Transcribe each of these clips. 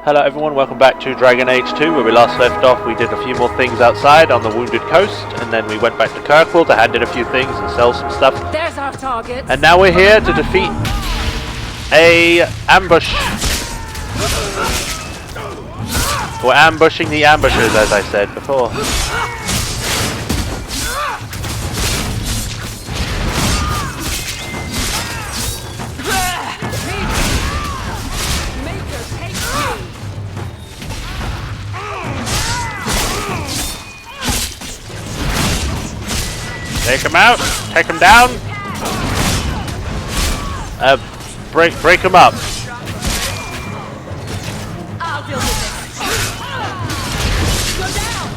Hello everyone, welcome back to Dragon Age 2, where we last left off. We did a few more things outside on the Wounded Coast, and then we went back to Kirkwall to hand in a few things and sell some stuff. There's our target. And now we're here to defeat a ambush. We're ambushing the ambushers, as I said before. Take him out. Take him down. Break him up. I'll deal with it. Go down.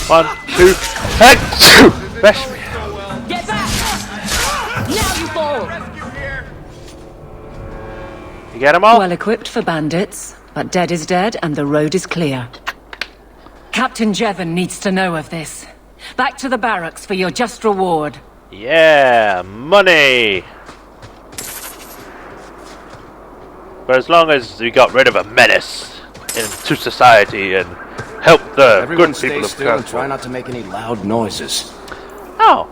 1, 2, and bash me. Get back. Now you fall. You get them all? Well equipped for bandits, but dead is dead and the road is clear. Captain Jevon needs to know of this. Back to the barracks for your just reward. Yeah, money. But as long as we got rid of a menace into society and help the Everyone good people of still and Kirkwall. try not to make any loud noises. Oh.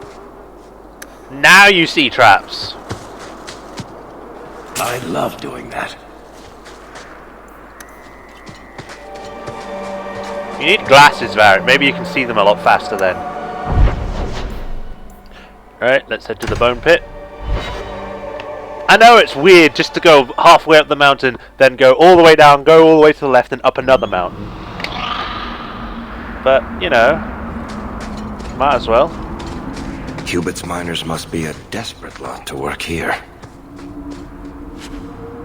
Now you see traps. I love doing that. You need glasses, Varric. Maybe you can see them a lot faster then. Alright, let's head to the bone pit. I know it's weird just to go halfway up the mountain, then go all the way down, go all the way to the left, and up another mountain. But, you know, might as well. Cubit's miners must be a desperate lot to work here.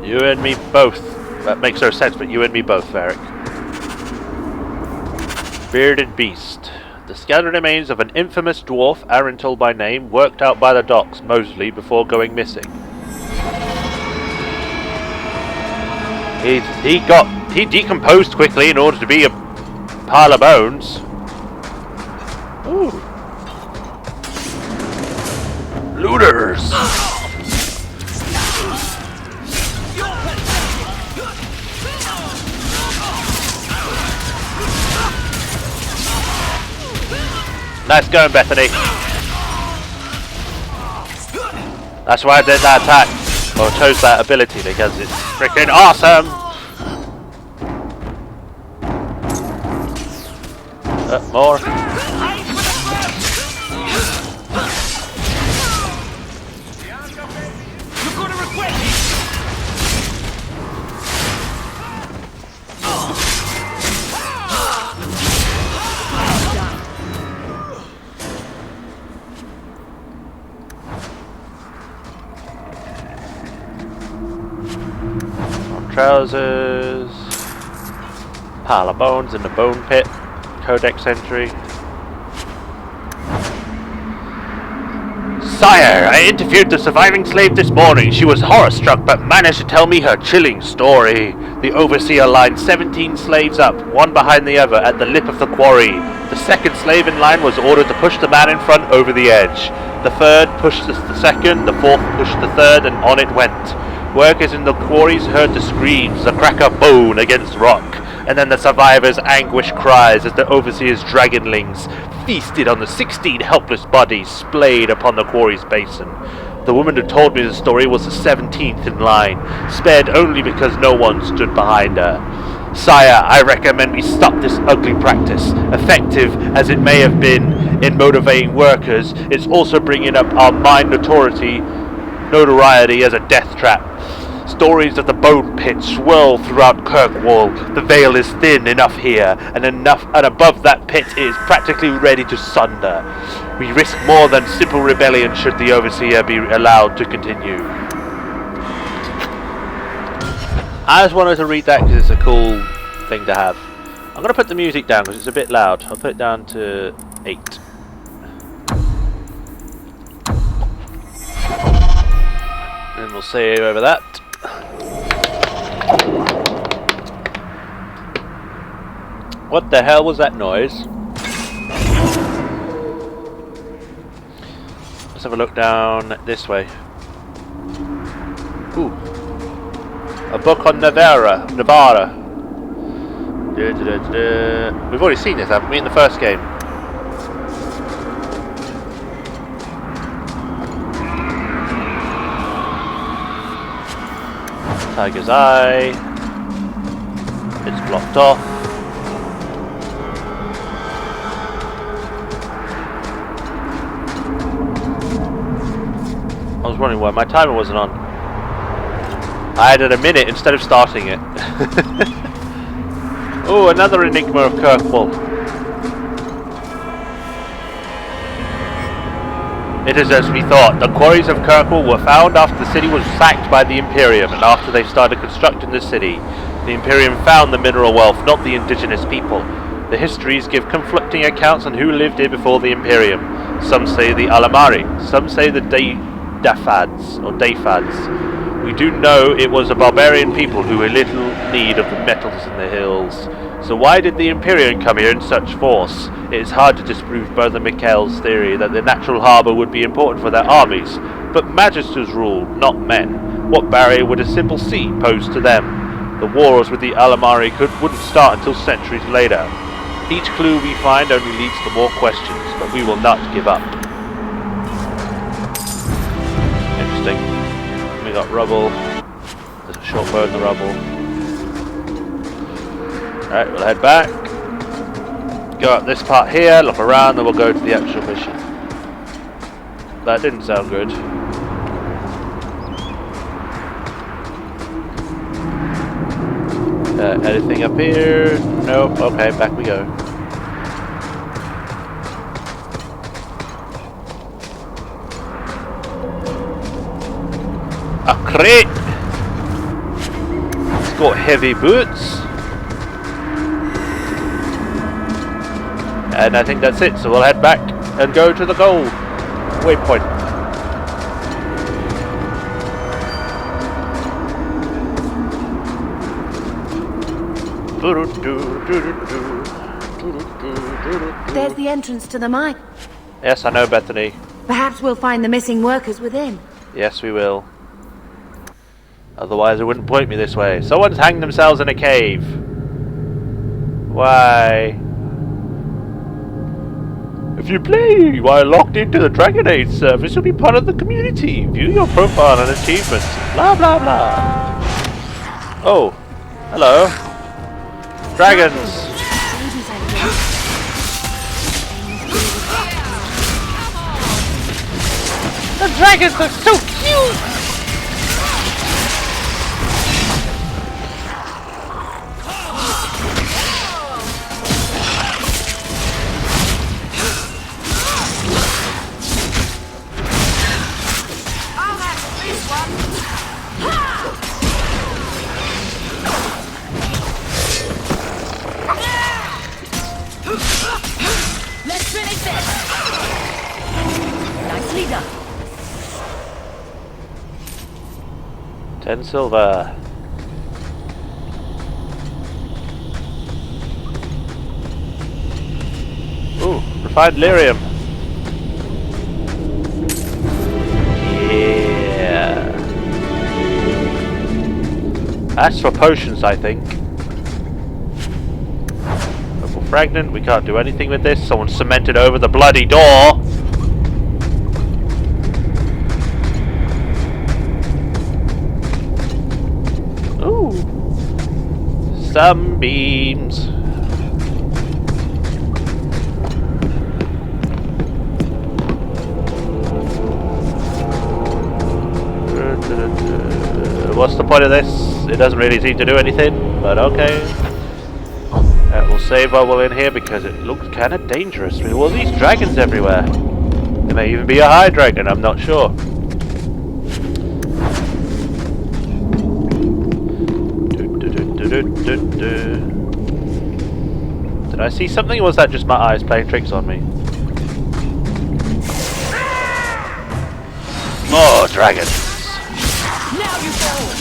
You and me both. That makes no sense, but you and me both, Varric. Bearded beast. The scattered remains of an infamous dwarf, Arental by name, worked out by the docks, Mosley, before going missing. He decomposed quickly in order to be a pile of bones. Ooh. Looters! Nice going, Bethany. That's why I did that attack, or chose that ability, because it's freaking awesome. More. Trousers, pile of bones in the bone pit, codex entry. Sire, I interviewed the surviving slave this morning. She was horror-struck but managed to tell me her chilling story. The overseer lined 17 slaves up, one behind the other, at the lip of the quarry. The second slave in line was ordered to push the man in front over the edge. The third pushed the second, the fourth pushed the third, and on it went. Workers in the quarries heard the screams, the crack of bone against rock, and then the survivors' anguished cries as the overseer's dragonlings feasted on the 16 helpless bodies splayed upon the quarry's basin. The woman who told me the story was the 17th in line, spared only because no one stood behind her. Sire, I recommend we stop this ugly practice. Effective as it may have been in motivating workers, it's also bringing up our mine notoriety as a death trap. Stories of the bone pit swirl throughout Kirkwall. The veil is thin enough here, and above that pit it is practically ready to sunder. We risk more than simple rebellion should the overseer be allowed to continue. I just wanted to read that because it's a cool thing to have. I'm going to put the music down because it's a bit loud. I'll put it down to 8. And we'll save over that. What the hell was that noise? Let's have a look down this way. Ooh. A book on Navarra. We've already seen this, haven't we, in the first game? Tiger's Eye. It's blocked off. I was wondering why my timer wasn't on. I added a minute instead of starting it. Oh, another enigma of Kirkwall. It is as we thought. The quarries of Kirkwall were found after the city was sacked by the Imperium, and after they started constructing the city. The Imperium found the mineral wealth, not the indigenous people. The histories give conflicting accounts on who lived here before the Imperium. Some say the Alamari, some say the Dafads. We do know it was a barbarian people who were in little need of the metals in the hills. So why did the Imperium come here in such force? It is hard to disprove Brother Mikhail's theory that the natural harbour would be important for their armies, but magisters ruled, not men. What barrier would a simple sea pose to them? The wars with the Alamari wouldn't start until centuries later. Each clue we find only leads to more questions, but we will not give up. Interesting. We got rubble. There's a short bow in the rubble. Alright, we'll head back. Go up this part here, look around, then we'll go to the actual mission. That didn't sound good. Anything up here? Nope. Okay, back we go. A crate! It's got heavy boots. And I think that's it, so we'll head back and go to the goal waypoint. There's the entrance to the mine. Yes, I know, Bethany. Perhaps we'll find the missing workers within. Yes, we will. Otherwise, it wouldn't point me this way. Someone's hanged themselves in a cave. Why? If you play while locked into the Dragon Age service, you'll be part of the community. View your profile and achievements. Blah, blah, blah. Oh. Hello. Dragons. The dragons are so cute! Let's finish this! Nicely done. 10 silver. Ooh, refined lyrium. Yeah. That's for potions, I think. Purple fragment, we can't do anything with this. Someone cemented over the bloody door. Ooh. Sunbeams. What's the point of this? It doesn't really seem to do anything, but okay. We'll save while we're in here because it looks kind of dangerous with all these dragons everywhere. There may even be a high dragon, I'm not sure. Did I see something, or was that just my eyes playing tricks on me? More dragons! Now you fall!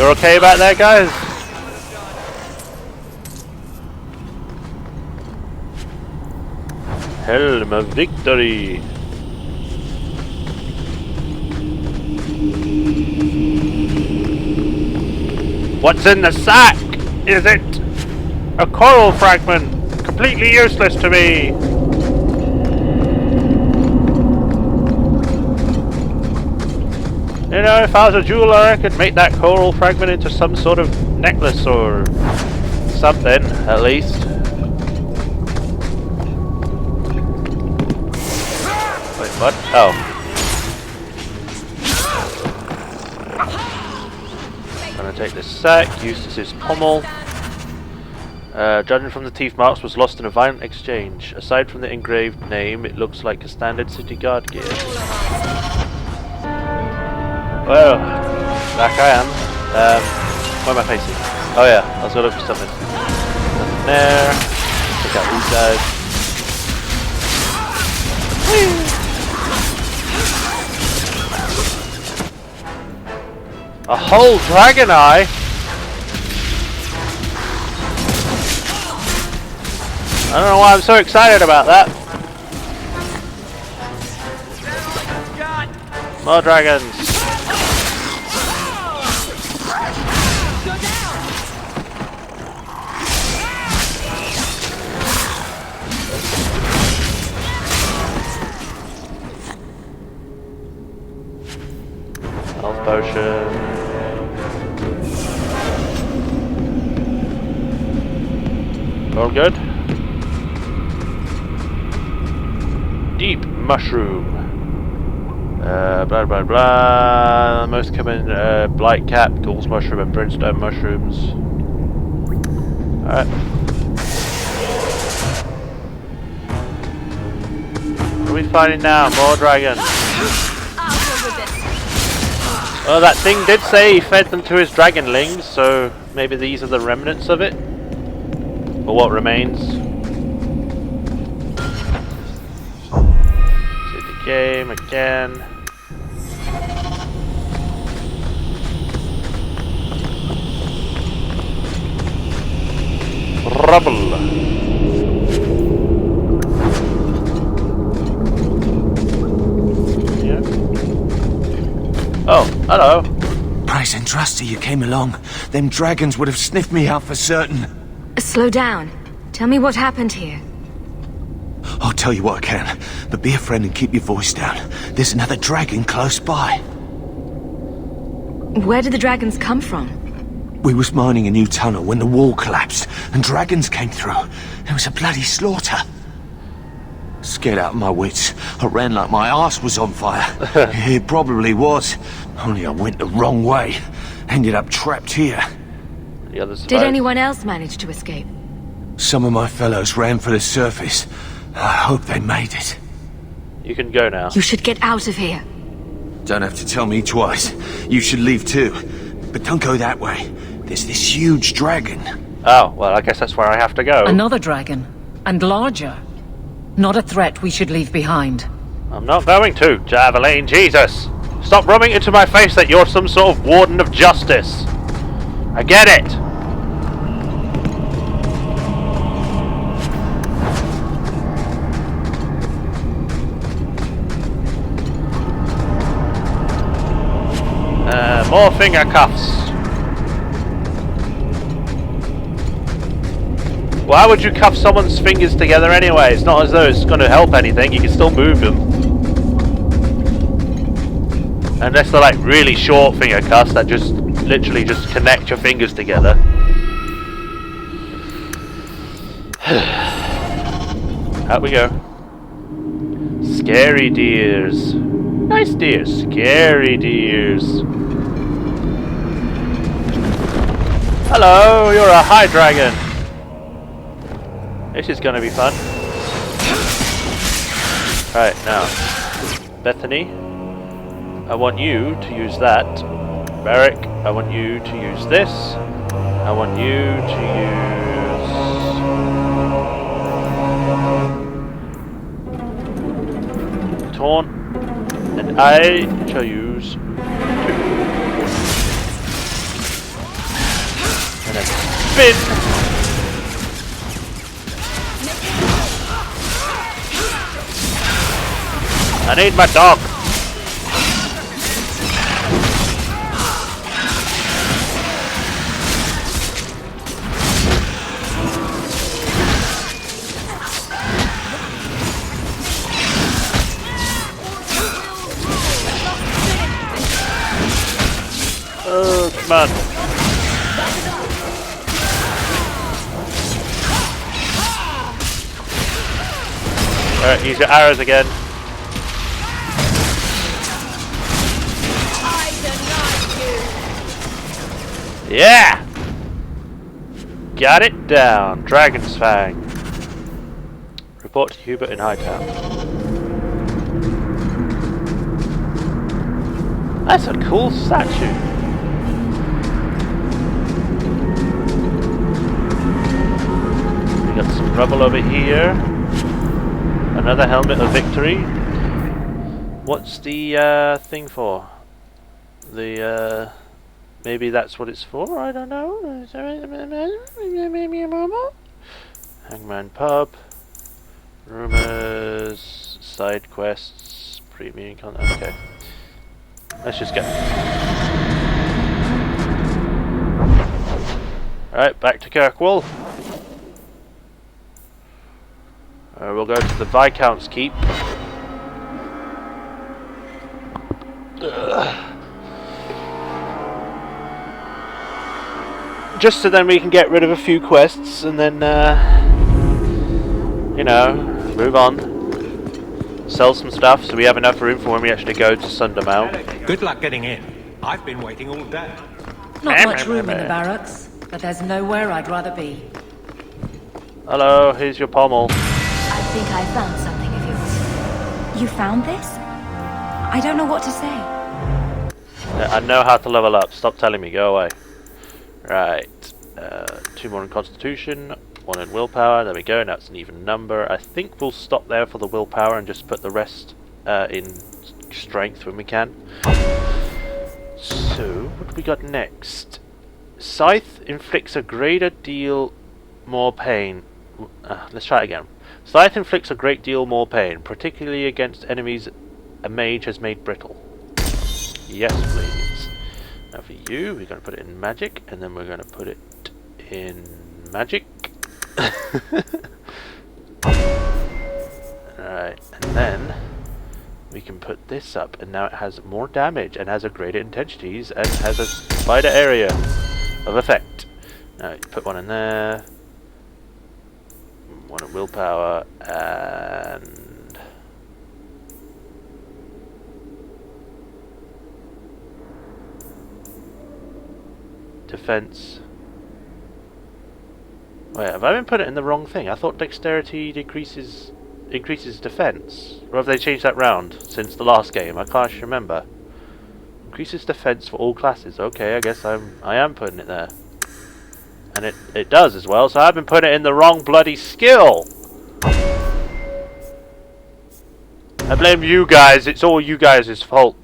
You're okay back there, guys? Helm of victory. What's in the sack? Is it a coral fragment? Completely useless to me. You know, if I was a jeweler, I could make that coral fragment into some sort of necklace or something, at least. Wait, what? Oh. Gonna take this sack, use this as pommel. Judging from the teeth marks, was lost in a violent exchange. Aside from the engraved name, it looks like a standard city guard gear. Well, back I am. Where am I facing? Oh yeah, I was gonna look for something. Nothing there. Check out these guys. A whole dragon eye? I don't know why I'm so excited about that. More dragons. Health potion. All good? Deep mushroom. Blah blah blah. Most common blight cap, ghoul's mushroom, and brimstone mushrooms. Alright. What are we fighting now? More dragons. Oh, that thing did say he fed them to his dragonlings, so maybe these are the remnants of it? Or what remains? Save the game again. Rubble. Yeah. Oh, hello. Praise and trusty you came along. Them dragons would have sniffed me out for certain. Slow down. Tell me what happened here. I'll tell you what I can, but be a friend and keep your voice down. There's another dragon close by. Where did the dragons come from? We was mining a new tunnel when the wall collapsed, and dragons came through. It was a bloody slaughter. Scared out of my wits, I ran like my arse was on fire. It probably was, only I went the wrong way. Ended up trapped here. The others Did survived. anyone else manage to escape? Some of my fellows ran for the surface. I hope they made it. You can go now. You should get out of here. Don't have to tell me twice. You should leave too. But don't go that way. There's this huge dragon. Oh, well, I guess that's where I have to go. Another dragon. And larger. Not a threat we should leave behind. I'm not going to, Javelin. Jesus! Stop rubbing into my face that you're some sort of warden of justice. I get it! More finger cuffs. Why would you cuff someone's fingers together anyway? It's not as though it's going to help anything. You can still move them. Unless they're like really short finger cuffs that just literally just connect your fingers together. Out we go. Scary deers. Nice deers. Scary deers. Hello, you're a high dragon. This is gonna be fun. Right, now. Bethany, I want you to use that. Barrick, I want you to use this. I want you to use... Taunt. And I shall use... 2. spin. I need my dog. Oh, come on. Alright, use your arrows again. Yeah! Got it down. Dragon's Fang. Report to Hubert in Hightown. That's a cool statue. We got some rubble over here. Another helmet of victory. What's the thing for? The maybe that's what it's for, I don't know. Hangman Pub. Rumors. Side quests. Premium content. Okay. Let's just go. Alright, back to Kirkwall. We'll go to the Viscount's Keep. Just so then we can get rid of a few quests and then, you know, move on. Sell some stuff so we have enough room for when we actually go to Sundermount. Good luck getting in. I've been waiting all day. Not much room in the barracks, but there's nowhere I'd rather be. Hello, here's your pommel. I think I found something of yours. You found this? I don't know what to say. I know how to level up. Stop telling me. Go away. Right. 2 more in Constitution, 1 in Willpower. There we go. Now it's an even number. I think we'll stop there for the Willpower and just put the rest in Strength when we can. So, what do we got next? Scythe inflicts a greater deal more pain. Let's try it again. Scythe inflicts a great deal more pain, particularly against enemies a mage has made brittle. Yes, please. Now for you, we're going to put it in magic, and then we're going to put it in magic. Alright, and then we can put this up, and now it has more damage, and has a greater intensities, and has a wider area of effect. Now, you put one in there. 1 in Willpower, and Defense. Wait, have I been putting it in the wrong thing? I thought Dexterity increases defense. Or have they changed that round since the last game? I can't remember. Increases defense for all classes. Okay, I guess I am putting it there. And it does as well, so I've been putting it in the wrong bloody skill! I blame you guys, it's all you guys' fault.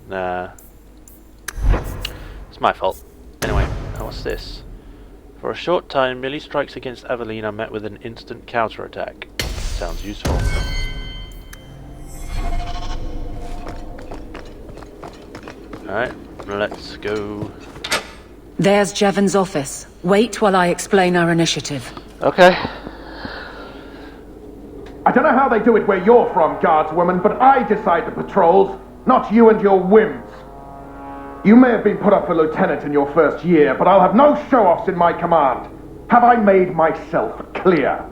Nah. It's my fault. Anyway, what's this? For a short time, melee strikes against Aveline are met with an instant counter-attack. Sounds useful. Alright, let's go. There's Jevon's office. Wait while I explain our initiative. Okay. I don't know how they do it where you're from, guardswoman, but I decide the patrols, not you and your whims. You may have been put up for lieutenant in your first year, but I'll have no show-offs in my command. Have I made myself clear?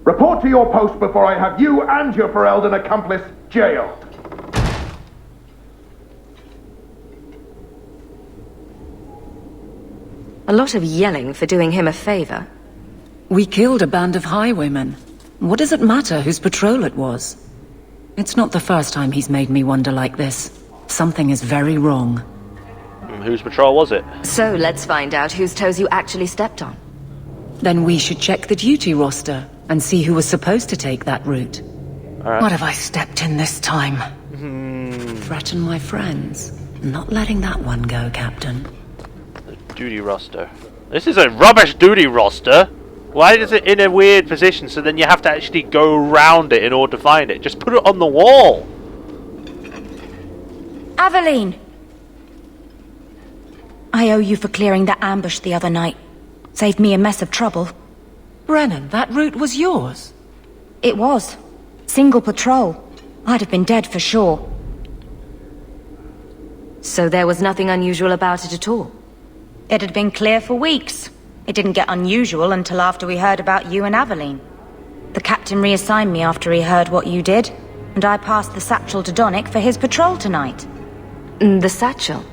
Report to your post before I have you and your Ferelden accomplice jailed. A lot of yelling for doing him a favor. We killed a band of highwaymen. What does it matter whose patrol it was? It's not the first time he's made me wonder like this. Something is very wrong. Whose patrol was it? So let's find out whose toes you actually stepped on. Then we should check the duty roster and see who was supposed to take that route. Alright. What have I stepped in this time? Threaten my friends. Not letting that one go, Captain. The duty roster. This is a rubbish duty roster. Why is it in a weird position so then you have to actually go around it in order to find it? Just put it on the wall. Aveline! I owe you for clearing that ambush the other night. Saved me a mess of trouble. Brennan, that route was yours? It was. Single patrol. I'd have been dead for sure. So there was nothing unusual about it at all? It had been clear for weeks. It didn't get unusual until after we heard about you and Aveline. The captain reassigned me after he heard what you did, and I passed the satchel to Donnick for his patrol tonight. The satchel?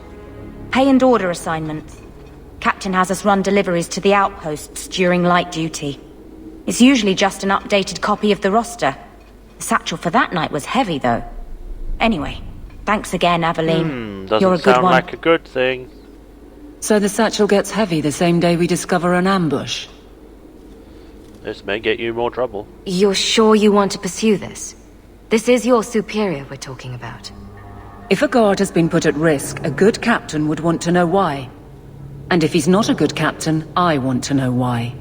Pay and order assignments. Captain has us run deliveries to the outposts during light duty. It's usually just an updated copy of the roster. The satchel for that night was heavy, though. Anyway, thanks again, Aveline. Doesn't You're a good sound one. like a good thing. So the satchel gets heavy the same day we discover an ambush? This may get you in more trouble. You're sure you want to pursue this? This is your superior we're talking about. If a guard has been put at risk, a good captain would want to know why. And if he's not a good captain, I want to know why.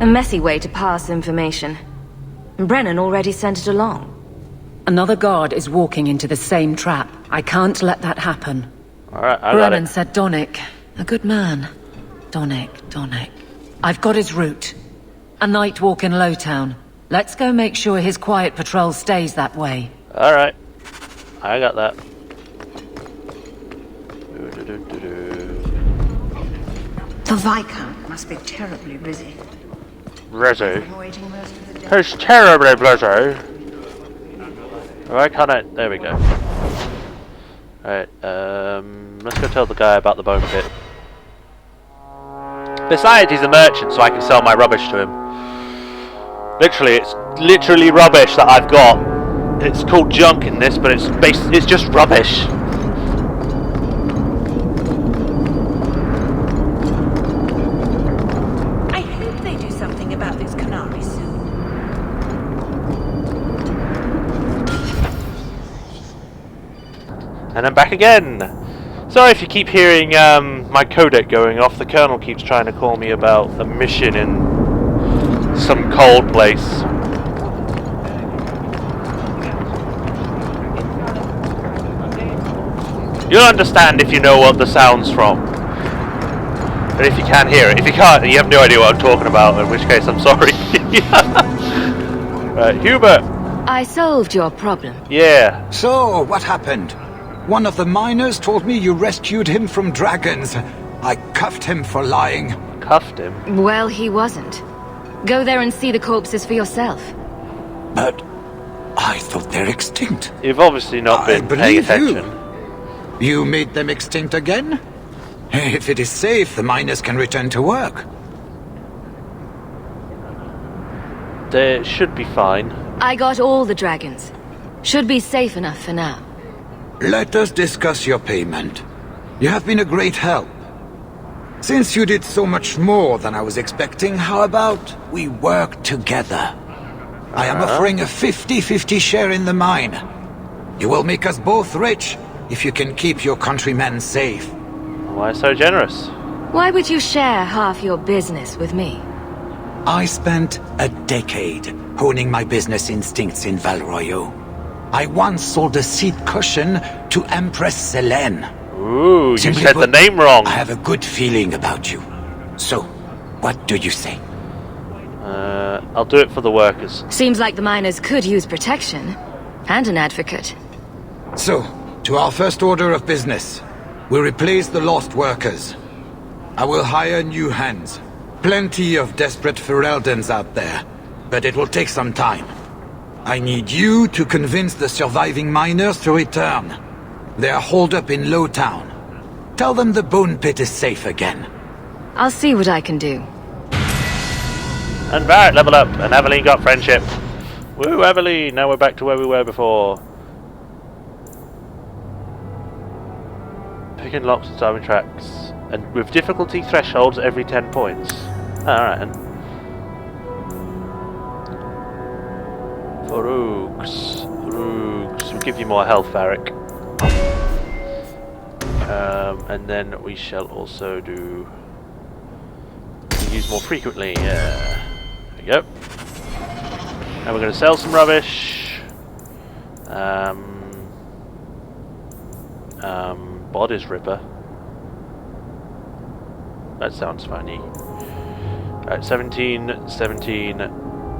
A messy way to pass information. Brennan already sent it along. Another guard is walking into the same trap. I can't let that happen. Alright, I got Brennan it. said Donnick. A good man. Donnick. I've got his route. A night walk in Lowtown. Let's go make sure his quiet patrol stays that way. Alright. I got that. The Viscount must be terribly busy. Busy. Waiting most of the day. He's terribly busy. Why can't I? There we go. Alright, let's go tell the guy about the bone pit. Besides, he's a merchant, so I can sell my rubbish to him. Literally, it's literally rubbish that I've got. It's called junk in this, but it's just rubbish. I hope they do something about this canary soon. And I'm back again. Sorry if you keep hearing my codec going off. The Colonel keeps trying to call me about a mission in some cold place. You'll understand if you know what the sound's from. But if you can't hear it. If you can't, you have no idea what I'm talking about, in which case I'm sorry. Right, Hubert. I solved your problem. Yeah. So, what happened? One of the miners told me you rescued him from dragons. I cuffed him for lying. Cuffed him. Well, he wasn't. Go there and see the corpses for yourself. But I thought they're extinct. You've obviously not been paying attention. You made them extinct again? If it is safe, the miners can return to work. They should be fine. I got all the dragons. Should be safe enough for now. Let us discuss your payment. You have been a great help. Since you did so much more than I was expecting, how about we work together? I am offering a 50-50 share in the mine. You will make us both rich if you can keep your countrymen safe. Why so generous? Why would you share half your business with me? I spent a decade honing my business instincts in Valroyo. I once sold a seat cushion to Empress Selene. Ooh, you Simply said the put, name wrong. I have a good feeling about you. So, what do you say? I'll do it for the workers. Seems like the miners could use protection. And an advocate. So, to our first order of business. We replace the lost workers. I will hire new hands. Plenty of desperate Fereldans out there. But it will take some time. I need you to convince the surviving miners to return. They are holed up in Lowtown. Tell them the bone pit is safe again. I'll see what I can do. And Barrett level up, and Aveline got friendship. Woo, Aveline! Now we're back to where we were before. Picking locks and timing tracks. And with difficulty thresholds every 10 points. Alright then. Farouks. We'll give you more health, Varric. And then we shall also do use more frequently. Yeah. There we go. And we're going to sell some rubbish. Bodies Ripper. That sounds funny. Alright, 17, 17,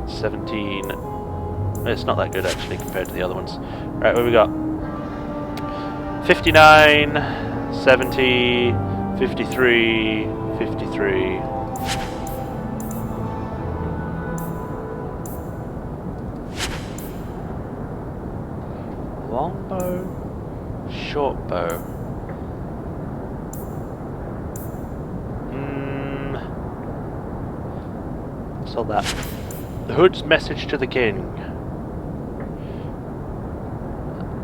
17. It's not that good actually compared to the other ones. Right, what we got? 59, 70, 53, 53. Longbow, short bow. So that. The Hood's message to the king.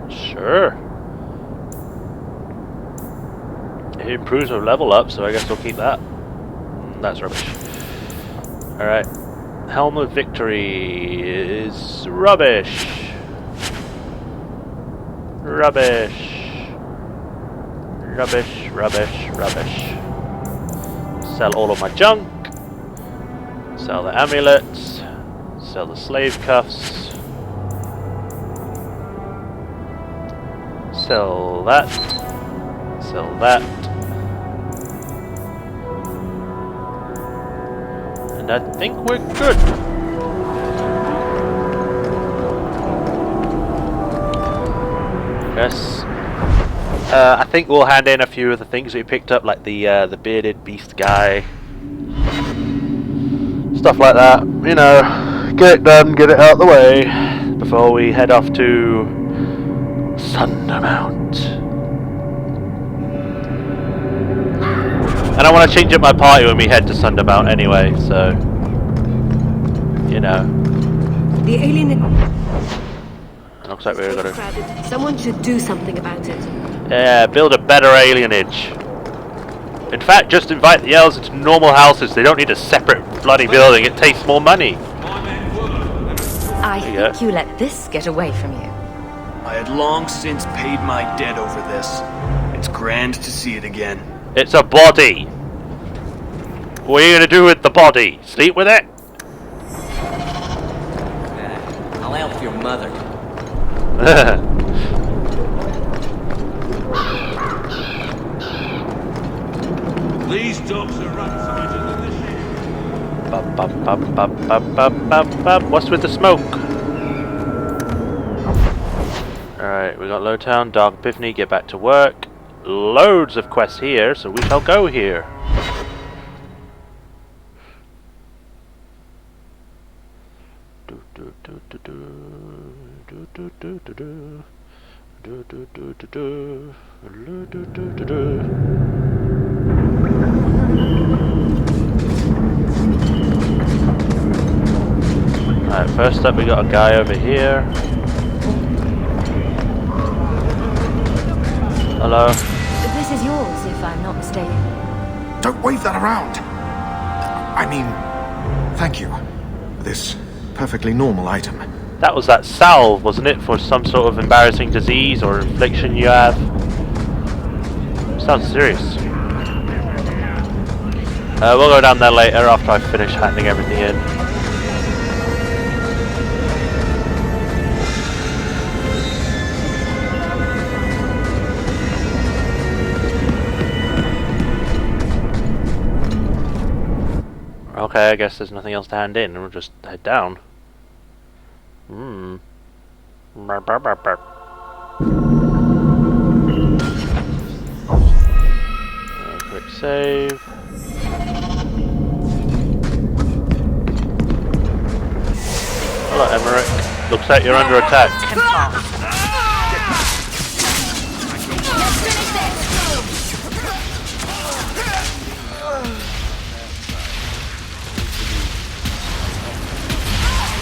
Sure. It improves our level up, so I guess we'll keep that. That's rubbish. Alright. Helm of Victory is rubbish. Rubbish. Rubbish, rubbish, rubbish. Sell all of my junk. Sell the amulets. Sell the slave cuffs. Sell that. Sell that. And I think we're good. Yes. I think we'll hand in a few of the things we picked up, like the bearded beast guy. Stuff like that, you know, get it done, get it out of the way before we head off to Sundermount. And I want to change up my party when we head to Sundermount anyway, so, you know. The alien... It looks like we're gonna... Someone should do something about it. Yeah, build a better alienage. In fact, just invite the elves into normal houses. They don't need a separate bloody building. It takes more money. I think you let this get away from you. I had long since paid my debt over this. It's grand to see it again. It's a body. What are you gonna do with the body? Sleep with it? I'll help your mother. These dogs are roughsider than the ship. What's with the smoke? Alright, we got Lowtown, Dark Epiphany, get back to work. Loads of quests here, so we shall go here. Alright, first up we got a guy over here. Hello. This is yours, if I'm not mistaken. Don't wave that around! I mean, thank you. This perfectly normal item. That was that salve, wasn't it? For some sort of embarrassing disease or affliction you have. Sounds serious. We'll go down there later after I finish handing everything in. Okay, I guess there's nothing else to hand in, and we'll just head down. Quick save. Hello, Emmerich. Looks like you're under attack.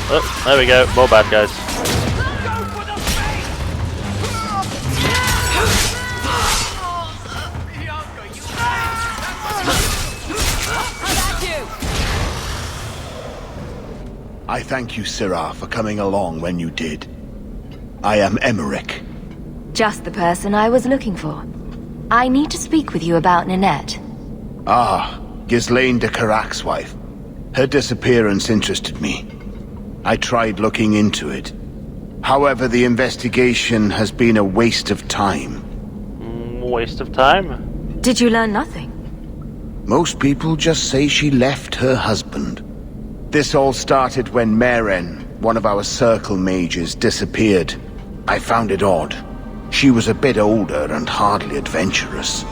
Oh, there we go. More bad guys. I thank you, Sirrah, for coming along when you did. I am Emmerich. Just the person I was looking for. I need to speak with you about Ninette. Ah, Ghislaine de Carac's wife. Her disappearance interested me. I tried looking into it. However, the investigation has been a waste of time. Waste of time? Did you learn nothing? Most people just say she left her husband. This all started when Maren, one of our circle mages, disappeared. I found it odd. She was a bit older and hardly adventurous.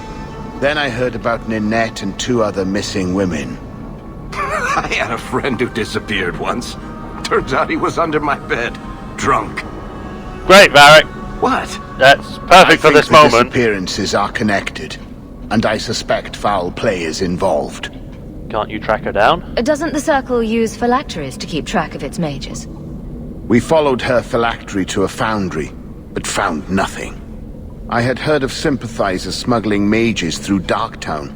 Then I heard about Ninette and 2 other missing women. I had a friend who disappeared once. Turns out he was under my bed, drunk. Great, Varric. What? That's perfect for this moment. Disappearances are connected, and I suspect foul play is involved. Can't you track her down? Doesn't the Circle use phylacteries to keep track of its mages? We followed her phylactery to a foundry, but found nothing. I had heard of sympathizers smuggling mages through Darktown,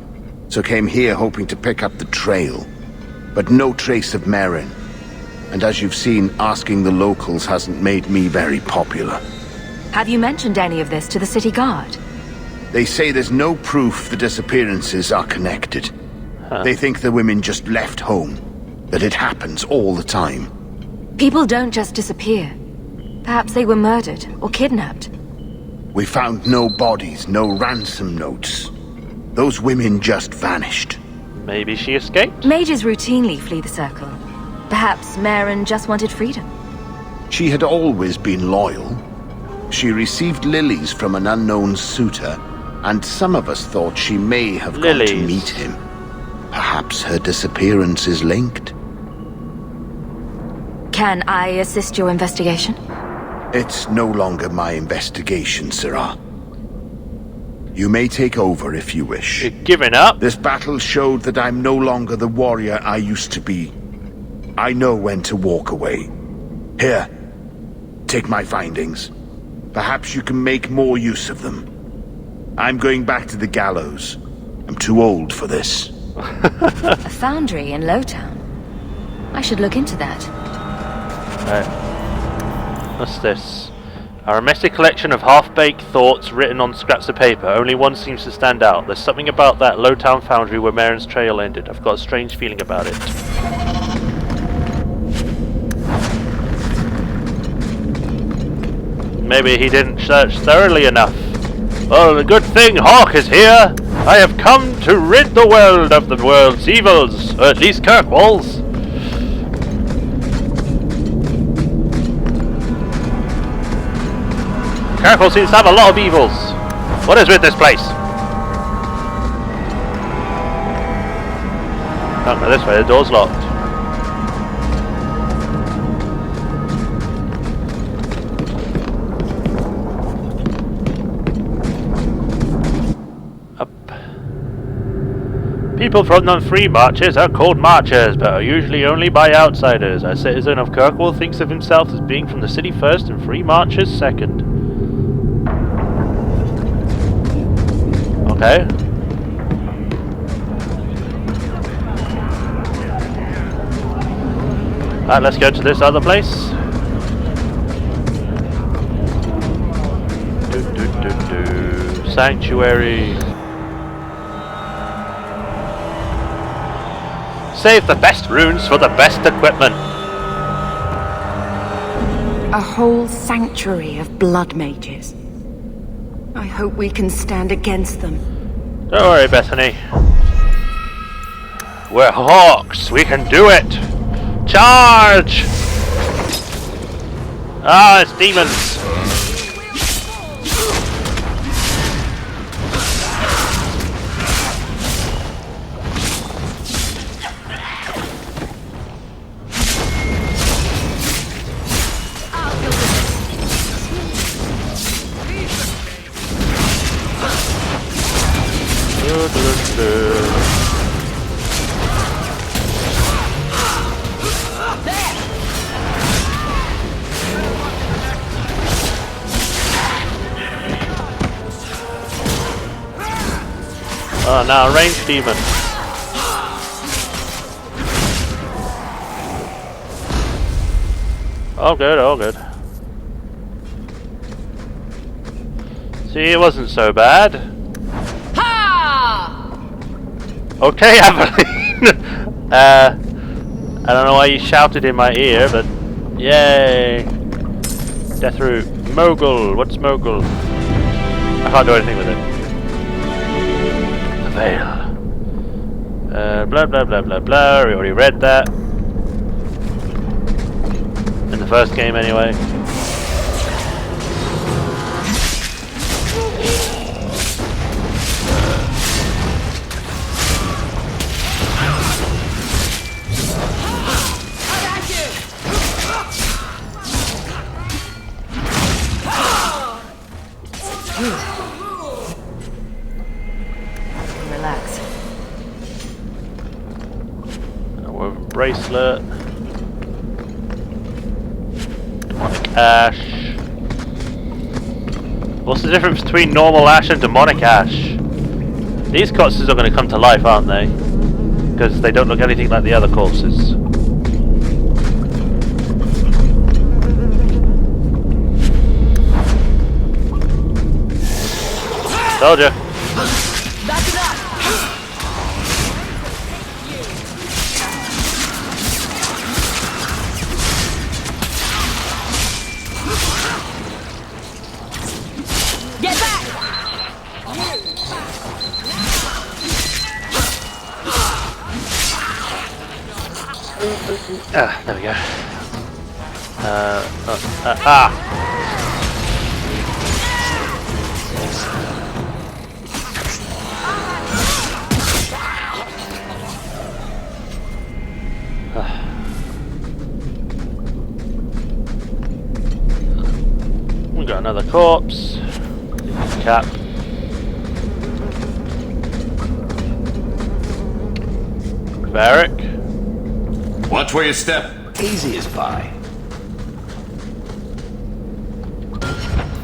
so came here hoping to pick up the trail. But no trace of Maren. And as you've seen, asking the locals hasn't made me very popular. Have you mentioned any of this to the city guard? They say there's no proof the disappearances are connected. They think the women just left home, that it happens all the time. People don't just disappear. Perhaps they were murdered or kidnapped. We found no bodies, no ransom notes. Those women just vanished. Maybe she escaped? Mages routinely flee the Circle. Perhaps Maren just wanted freedom. She had always been loyal. She received lilies from an unknown suitor, and some of us thought she may have gone to meet him. Perhaps her disappearance is linked. Can I assist your investigation? It's no longer my investigation, Syrah. You may take over if you wish. You're giving up? This battle showed that I'm no longer the warrior I used to be. I know when to walk away. Here, take my findings. Perhaps you can make more use of them. I'm going back to the gallows. I'm too old for this. A foundry in Lowtown. I should look into that. Right. What's this? Our messy collection of half-baked thoughts written on scraps of paper. Only one seems to stand out. There's something about that Lowtown foundry where Maren's trail ended. I've got a strange feeling about it. Maybe he didn't search thoroughly enough. Well, the good thing Hawk is here. I have come to rid the world of the world's evils, or at least Kirkwall's. Kirkwall seems to have a lot of evils. What is with this place? Can't go this way, the door's locked. People from the free marches are called marchers, but are usually only by outsiders. A citizen of Kirkwall thinks of himself as being from the city first and free marchers second. Okay. Alright, let's go to this other place. Sanctuary. Save the best runes for the best equipment. A whole sanctuary of blood mages. I hope we can stand against them. Don't worry, Bethany. We're hawks. We can do it. Charge! Ah, it's demons. Oh, now a ranged demon. All good, all good. See, it wasn't so bad. Okay, Aveline. I don't know why you shouted in my ear, but yay! Death root. Mogul. What's Mogul? I can't do anything with it. The veil. Blah blah blah blah blah. We already read that in the first game, anyway. Relax. Bracelet. Demonic ash. What's the difference between normal ash and demonic ash? These corpses are going to come to life, aren't they? Because they don't look anything like the other corpses. Told ya. Get back! Ah, there we go. We got another corpse. Cap. Varric. Watch where you step. Easy as pie.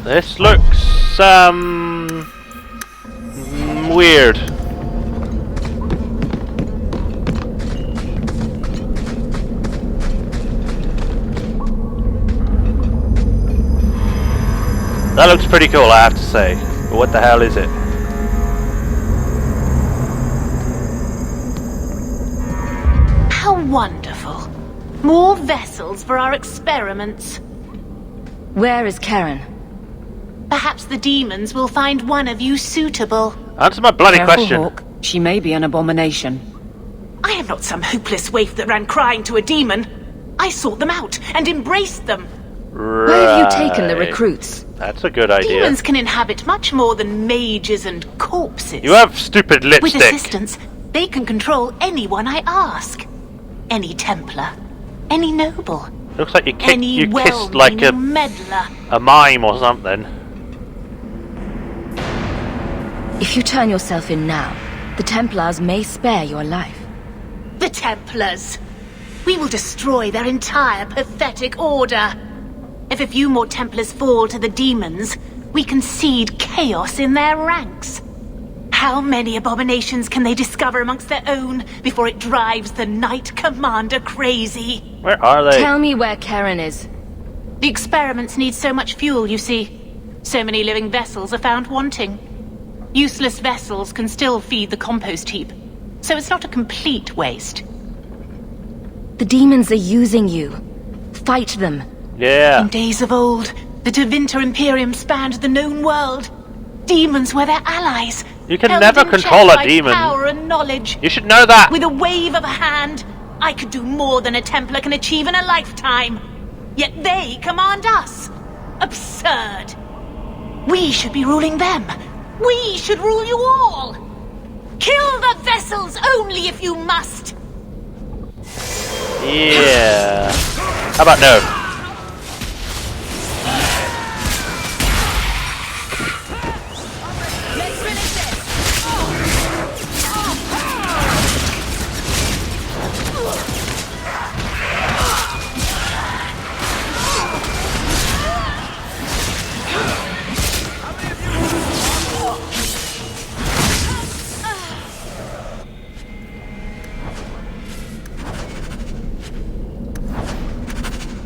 This looks weird. That looks pretty cool, I have to say. But what the hell is it? How wonderful. More vessels for our experiments. Where is Karen? Perhaps the demons will find one of you suitable. Answer my bloody Careful, question. Hawk. She may be an abomination. I am not some hopeless waif that ran crying to a demon. I sought them out and embraced them. Right. Where have you taken the recruits? That's a good idea. Demons can inhabit much more than mages and corpses. You have stupid With lipstick. assistance, they can control anyone I ask. Any Templar, any noble, Looks like you any kissed like well-meaning meddler. a mime or something. If you turn yourself in now, the Templars may spare your life. The Templars! We will destroy their entire pathetic order. If a few more Templars fall to the demons, we can seed chaos in their ranks. How many abominations can they discover amongst their own before it drives the Knight Commander crazy? Where are they? Tell me where Karen is. The experiments need so much fuel, you see. So many living vessels are found wanting. Useless vessels can still feed the compost heap, so it's not a complete waste. The demons are using you. Fight them. Yeah. In days of old, the Tevinter Imperium spanned the known world. Demons were their allies. You can held never in control check a by demon. Power and knowledge. You should know that. With a wave of a hand, I could do more than a Templar can achieve in a lifetime. Yet they command us. Absurd. We should be ruling them. We should rule you all. Kill the vessels only if you must. Yeah. How about no?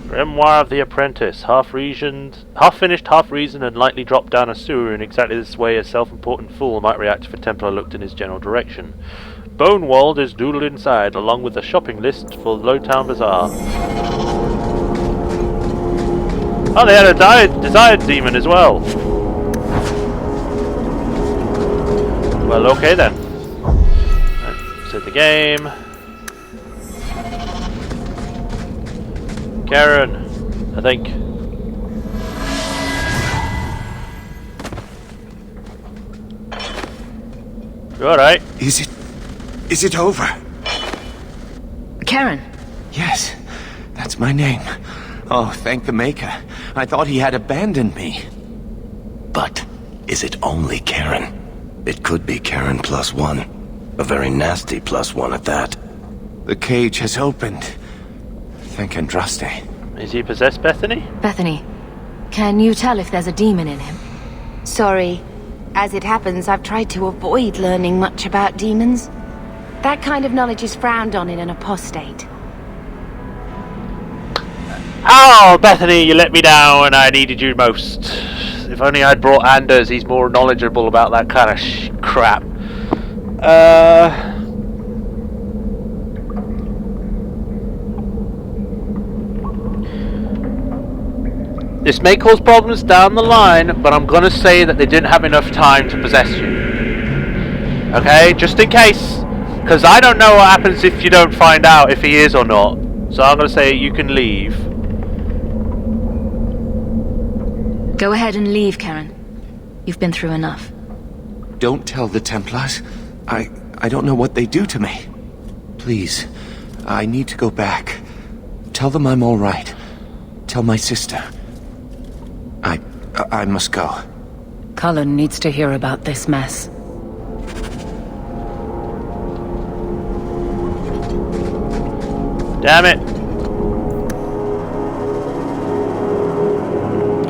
Grimoire of the Apprentice, half finished, half reasoned, and lightly dropped down a sewer in exactly this way a self-important fool might react if a Templar looked in his general direction. Bonewald is doodled inside, along with a shopping list for Lowtown Bazaar. Oh, they had a desired demon as well. Well, okay then. Let's hit the game. Karen, I think. You alright? Is it over? Karen. Yes, that's my name. Oh, thank the Maker. I thought he had abandoned me. But is it only Karen? It could be Karen +1. A very nasty +1 at that. The cage has opened. Thank Andraste. Is he possessed, Bethany? Bethany, can you tell if there's a demon in him? Sorry. As it happens, I've tried to avoid learning much about demons. That kind of knowledge is frowned on in an apostate. Oh, Bethany, you let me down when I needed you most. If only I'd brought Anders, he's more knowledgeable about that kind of crap. This may cause problems down the line, but I'm gonna say that they didn't have enough time to possess you. Okay, just in case. Because I don't know what happens if you don't find out if he is or not. So I'm gonna say you can leave. Go ahead and leave, Karen. You've been through enough. Don't tell the Templars. I don't know what they do to me. Please, I need to go back. Tell them I'm all right. Tell my sister. I must go. Cullen needs to hear about this mess. Damn it.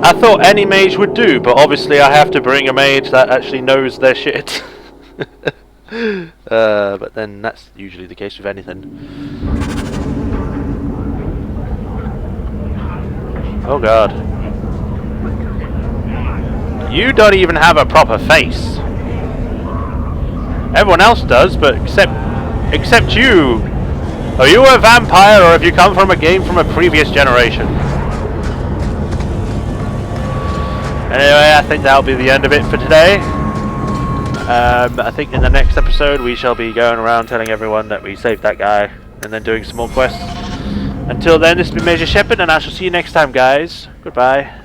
I thought any mage would do, but obviously I have to bring a mage that actually knows their shit. But then that's usually the case with anything. Oh god. You don't even have a proper face. Everyone else does, but except you. Are you a vampire, or have you come from a game from a previous generation? Anyway, I think that'll be the end of it for today. I think in the next episode we shall be going around telling everyone that we saved that guy, and then doing some more quests. Until then, this has been Majorshepard, and I shall see you next time, guys. Goodbye.